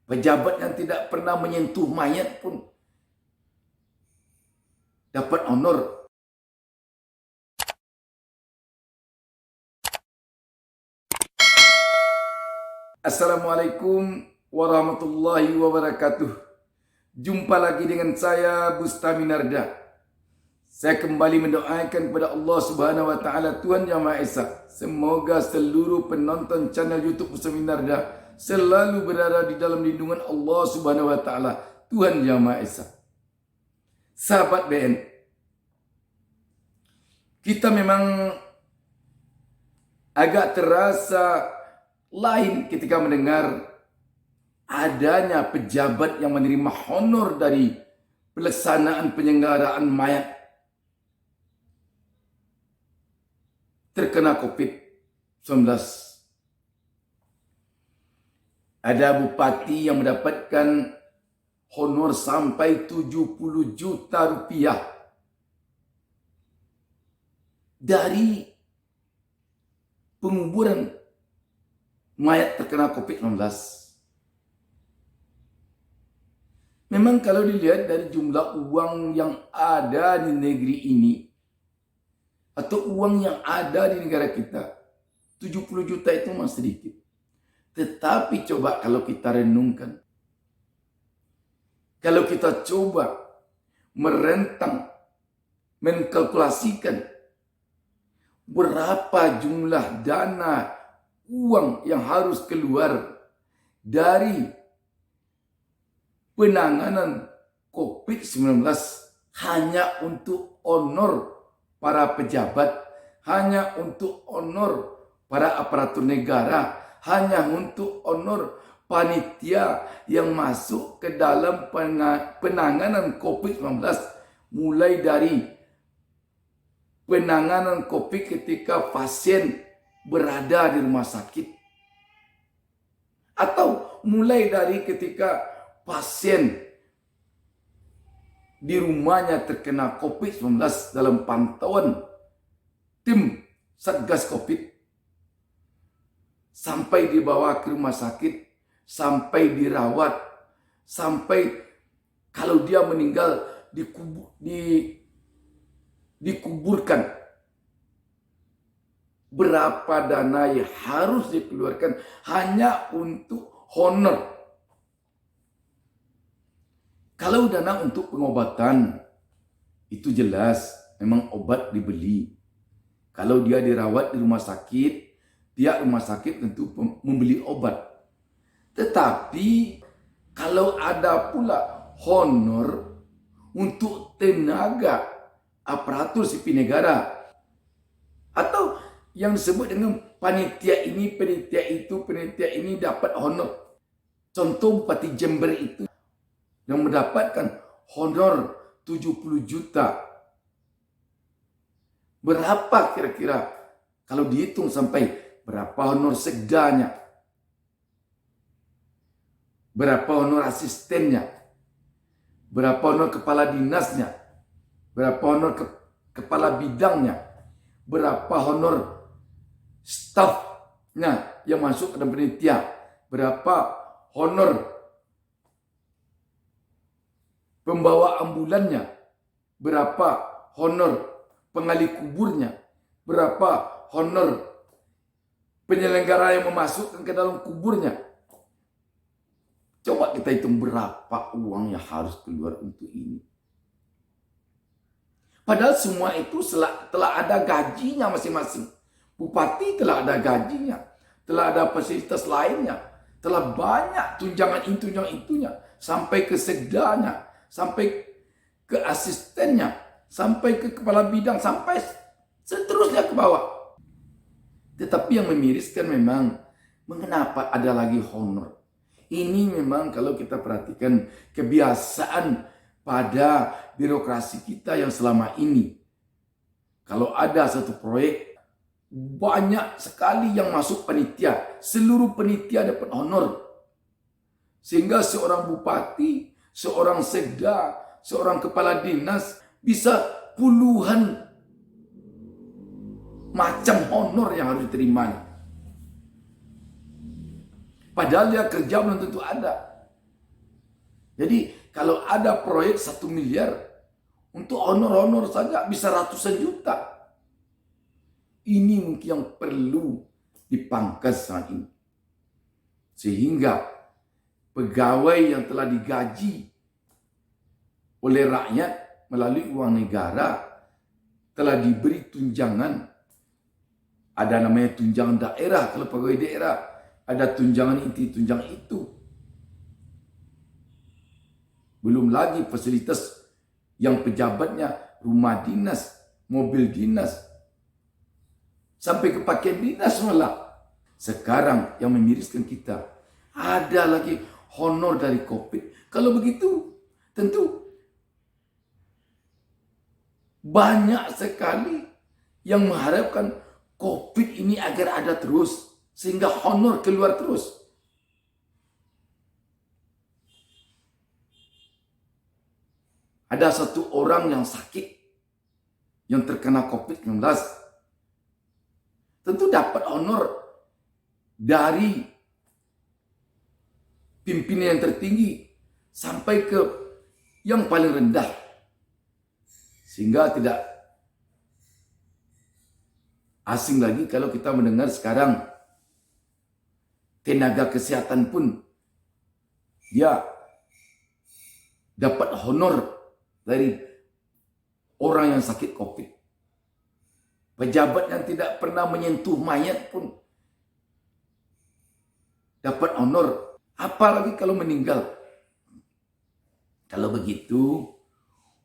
Pejabat yang tidak pernah menyentuh mayat pun dapat honor. Assalamualaikum warahmatullahi wabarakatuh. Jumpa lagi dengan saya Bustami Narda. Saya kembali mendoakan kepada Allah Subhanahu wa taala, Tuhan Yang Maha Esa. Semoga seluruh penonton channel YouTube Bustami Narda selalu berada di dalam lindungan Allah Subhanahu wa taala, Tuhan Yang Maha Esa. Sahabat BN, kita memang agak terasa lain ketika mendengar adanya pejabat yang menerima honor dari pelaksanaan penyelenggaraan mayat terkena COVID-19. Ada bupati yang mendapatkan honor sampai 70 juta rupiah dari penguburan mayat terkena COVID-19. Memang kalau dilihat dari jumlah uang yang ada di negeri ini, atau uang yang ada di negara kita, 70 juta itu masih sedikit. Tetapi coba kalau kita renungkan, kalau kita coba merentang, menkalkulasikan berapa jumlah dana uang yang harus keluar dari penanganan COVID-19 hanya untuk honor para pejabat, hanya untuk honor para aparatur negara, hanya untuk honor panitia yang masuk ke dalam penanganan COVID-19, mulai dari penanganan COVID ketika pasien berada di rumah sakit, atau mulai dari ketika pasien di rumahnya terkena COVID-19 dalam pantauan tim Satgas COVID, sampai dibawa ke rumah sakit, sampai dirawat, sampai kalau dia meninggal dikuburkan. Berapa dana yang harus dikeluarkan hanya untuk honor. Kalau dana untuk pengobatan, itu jelas memang obat dibeli. Kalau dia dirawat di rumah sakit, pihak rumah sakit tentu membeli obat. Tetapi kalau ada pula honor untuk tenaga aparatur sipil negara, atau yang disebut dengan panitia ini, panitia itu, panitia ini dapat honor. Contoh Bupati Jember itu yang mendapatkan honor 70 juta. Berapa kira-kira kalau dihitung sampai berapa honor sekdanya, berapa honor asistennya, berapa honor kepala dinasnya, berapa honor kepala bidangnya, berapa honor stafnya yang masuk ke dalam panitia, berapa honor pembawa ambulannya, berapa honor pengali kuburnya, berapa honor penyelenggara yang memasukkan ke dalam kuburnya. Coba kita hitung berapa uang yang harus keluar untuk ini. Padahal semua itu telah ada gajinya masing-masing. Bupati telah ada gajinya, telah ada fasilitas lainnya, telah banyak tunjangan itunya, sampai ke sekdanya, sampai ke asistennya, sampai ke kepala bidang, sampai seterusnya ke bawah. Tetapi yang memiriskan memang, mengapa ada lagi honor? Ini memang kalau kita perhatikan kebiasaan pada birokrasi kita yang selama ini. Kalau ada satu proyek, banyak sekali yang masuk panitia. Seluruh panitia dapat honor. Sehingga seorang bupati, seorang sekda, seorang kepala dinas bisa puluhan macam honor yang harus diterimanya. Padahal dia kerja belum tentu ada. Jadi kalau ada proyek 1 miliar, untuk honor-honor saja bisa ratusan juta. Ini mungkin yang perlu dipangkas saat ini. Sehingga pegawai yang telah digaji oleh rakyat melalui uang negara telah diberi tunjangan. Ada namanya tunjangan daerah, kalau pegawai daerah. Ada tunjangan inti, tunjangan itu. Belum lagi fasilitas yang pejabatnya, rumah dinas, mobil dinas, sampai ke pakaian dinas malah. Sekarang yang memiriskan kita, ada lagi honor dari COVID. Kalau begitu, tentu banyak sekali yang mengharapkan COVID ini agar ada terus, sehingga honor keluar terus. Ada satu orang yang sakit, yang terkena COVID-19, tentu dapat honor dari pimpinan yang tertinggi sampai ke yang paling rendah. Sehingga tidak asing lagi kalau kita mendengar sekarang tenaga kesehatan pun dia dapat honor dari orang yang sakit COVID. Pejabat yang tidak pernah menyentuh mayat pun dapat honor. Apalagi kalau meninggal. Kalau begitu,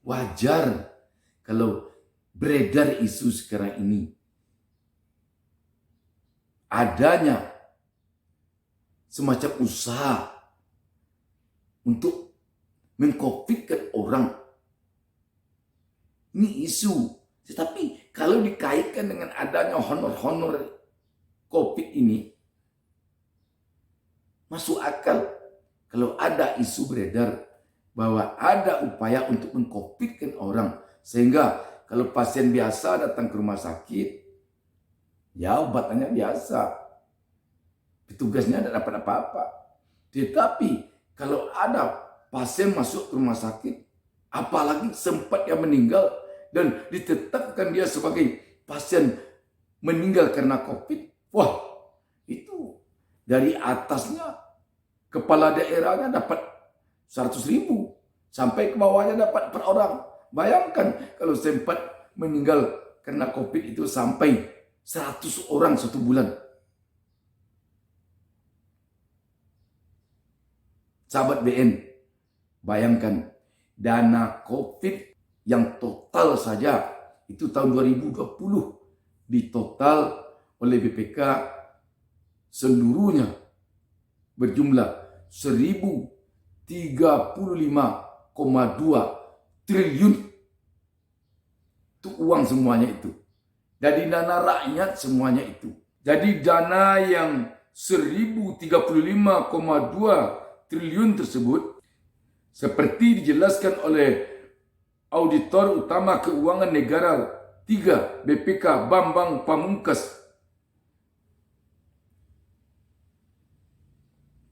wajar kalau beredar isu sekarang ini. Adanya semacam usaha untuk mengcovidkan orang. Ini isu. Tetapi kalau dikaitkan dengan adanya honor-honor COVID ini, masuk akal kalau ada isu beredar bahwa ada upaya untuk mengcovidkan orang. Sehingga kalau pasien biasa datang ke rumah sakit, ya obatannya biasa. Petugasnya tidak dapat apa-apa. Tetapi kalau ada pasien masuk ke rumah sakit, apalagi sempat yang meninggal dan ditetapkan dia sebagai pasien meninggal karena COVID, wah, itu dari atasnya kepala daerahnya dapat 100.000 sampai ke bawahnya dapat per orang. Bayangkan kalau sempat meninggal karena COVID itu sampai 100 orang 1 bulan. Sahabat BN, bayangkan dana COVID yang total saja itu tahun 2020 ditotal oleh BPK seluruhnya berjumlah 1.035,2 triliun. Itu uang semuanya itu. Dari dana rakyat semuanya itu. Jadi dana yang 1.035,2 triliun tersebut seperti dijelaskan oleh Auditor Utama Keuangan Negara 3 BPK Bambang Pamungkas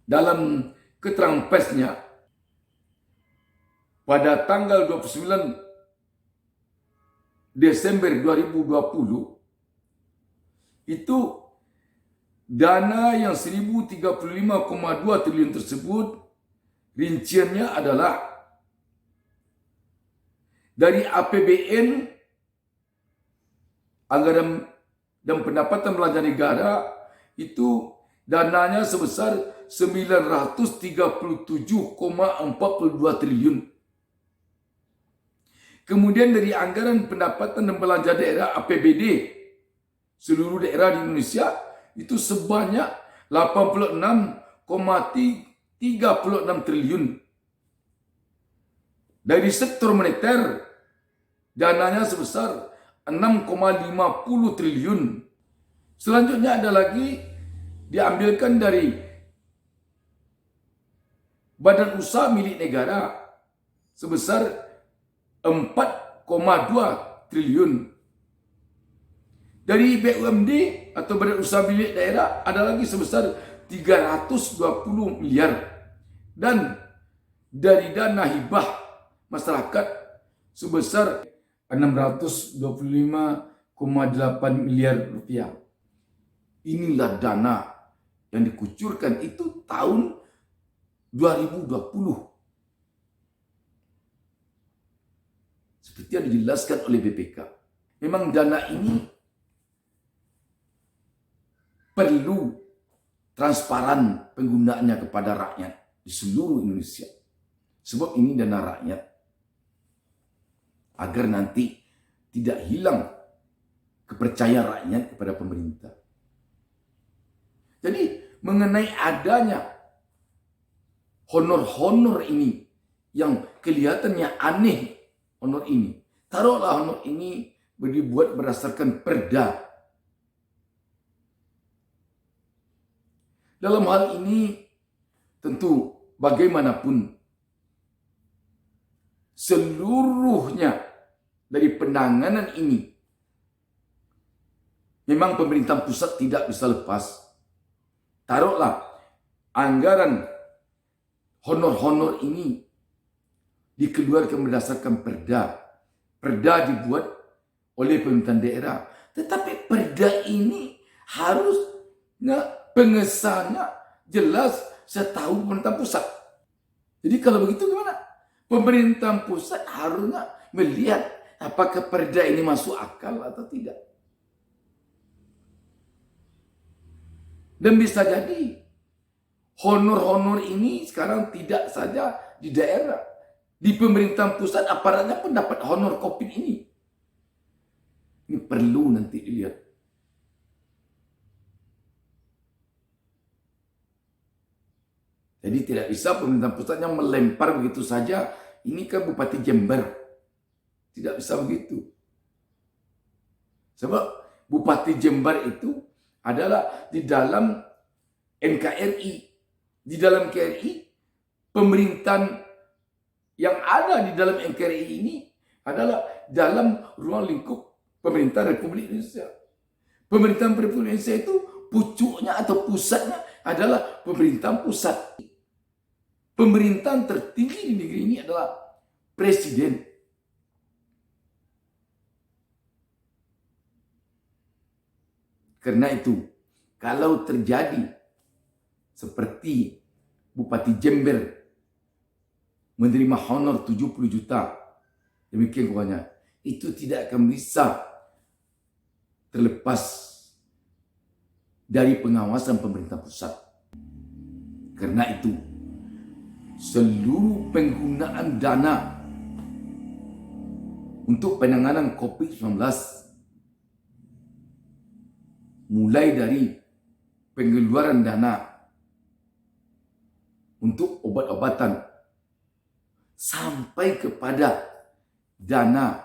dalam keterangan persnya pada tanggal 29 Desember 2020, itu dana yang 1.035,2 triliun tersebut rinciannya adalah dari APBN, anggaran dan pendapatan belanja negara, itu dananya sebesar 937,42 triliun. Kemudian dari anggaran pendapatan dan belanja daerah APBD seluruh daerah di Indonesia itu sebanyak 86,36 triliun. Dari sektor moneter dananya sebesar 6,50 triliun. Selanjutnya ada lagi diambilkan dari badan usaha milik negara sebesar 4,2 triliun. Dari BUMD atau badan usaha milik daerah ada lagi sebesar 320 miliar. Dan dari dana hibah masyarakat sebesar 625,8 miliar rupiah. Inilah dana yang dikucurkan itu tahun 2020. Seperti yang dijelaskan oleh BPK. Memang dana ini perlu transparan penggunaannya kepada rakyat di seluruh Indonesia. Sebab ini dana rakyat. Agar nanti tidak hilang kepercayaan rakyat kepada pemerintah. Jadi mengenai adanya honor-honor ini yang kelihatannya aneh, honor ini. Taruhlah honor ini dibuat berdasarkan perda. Dalam hal ini tentu bagaimanapun seluruhnya dari penanganan ini memang pemerintah pusat tidak bisa lepas. Taruhlah anggaran honor-honor ini dikeluarkan berdasarkan perda. Perda dibuat oleh pemerintahan daerah. Tetapi perda ini harus pengesahannya jelas setahu pemerintah pusat. Jadi kalau begitu gimana? Pemerintah pusat harusnya melihat apakah perda ini masuk akal atau tidak. Dan bisa jadi honor-honor ini sekarang tidak saja di daerah. Di pemerintahan pusat aparatnya pun dapat honor COVID ini. Ini perlu nanti dilihat. Jadi tidak bisa pemerintah pusatnya melempar begitu saja. Ini kan Bupati Jember. Tidak bisa begitu. Sebab Bupati Jember itu adalah di dalam NKRI. Di dalam KRI, pemerintahan yang ada di dalam NKRI ini adalah dalam ruang lingkup pemerintah Republik Indonesia. Pemerintahan Republik Indonesia itu pucuknya atau pusatnya adalah pemerintahan pusat. Pemerintahan tertinggi di negeri ini adalah presiden. Karena itu, kalau terjadi seperti Bupati Jember menerima honor 70 juta, demikian pokoknya, itu tidak akan bisa terlepas dari pengawasan pemerintah pusat. Karena itu, seluruh penggunaan dana untuk penanganan COVID-19 mulai dari pengeluaran dana untuk obat-obatan sampai kepada dana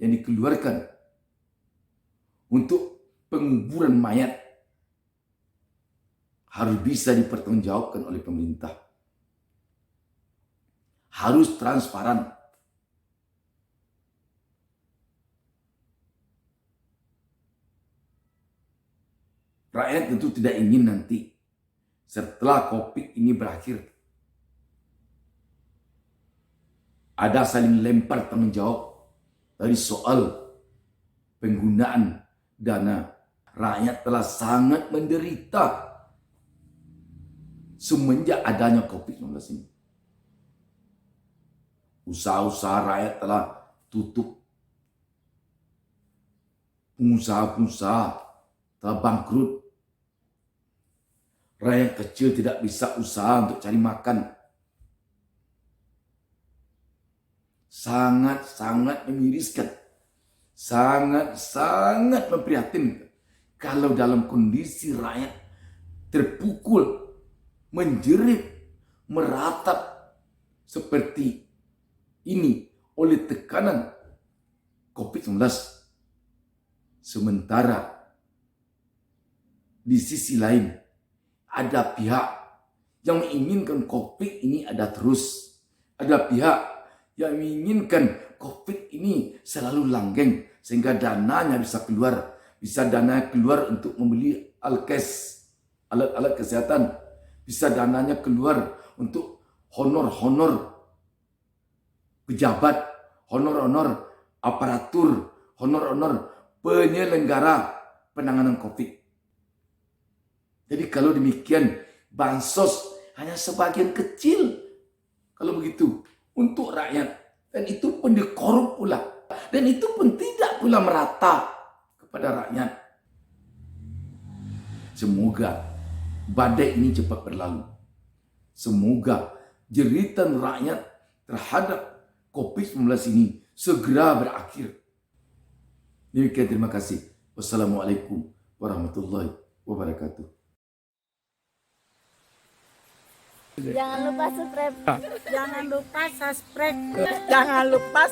yang dikeluarkan untuk penguburan mayat harus bisa dipertanggungjawabkan oleh pemerintah. Harus transparan. Rakyat tentu tidak ingin nanti setelah COVID ini berakhir ada saling lempar tanggung jawab dari soal penggunaan dana. Rakyat telah sangat menderita semenjak adanya COVID-19 ini. Usaha-usaha rakyat telah tutup. Pengusaha-pengusaha telah bangkrut. Rakyat kecil tidak bisa usaha untuk cari makan. Sangat-sangat memiriskan. Sangat-sangat memprihatinkan. Kalau dalam kondisi rakyat terpukul, menjerit, meratap seperti ini oleh tekanan COVID-19. Sementara di sisi lain ada pihak yang menginginkan COVID ini ada terus. Ada pihak yang menginginkan COVID ini selalu langgeng sehingga dananya bisa keluar. Bisa dana keluar untuk membeli alkes, alat-alat kesehatan. Bisa dananya keluar untuk honor-honor pejabat, honor-honor aparatur, honor-honor penyelenggara penanganan COVID. Jadi kalau demikian, bansos hanya sebagian kecil kalau begitu untuk rakyat, dan itu pun dikorup pula, dan itu pun tidak pula merata kepada rakyat. Semoga badai ini cepat berlalu. Semoga jeritan rakyat terhadap COVID-19 ini segera berakhir. Demikian, terima kasih. Wassalamualaikum warahmatullahi wabarakatuh. Jangan lupa subscribe. Jangan lupa subscribe. Jangan lupa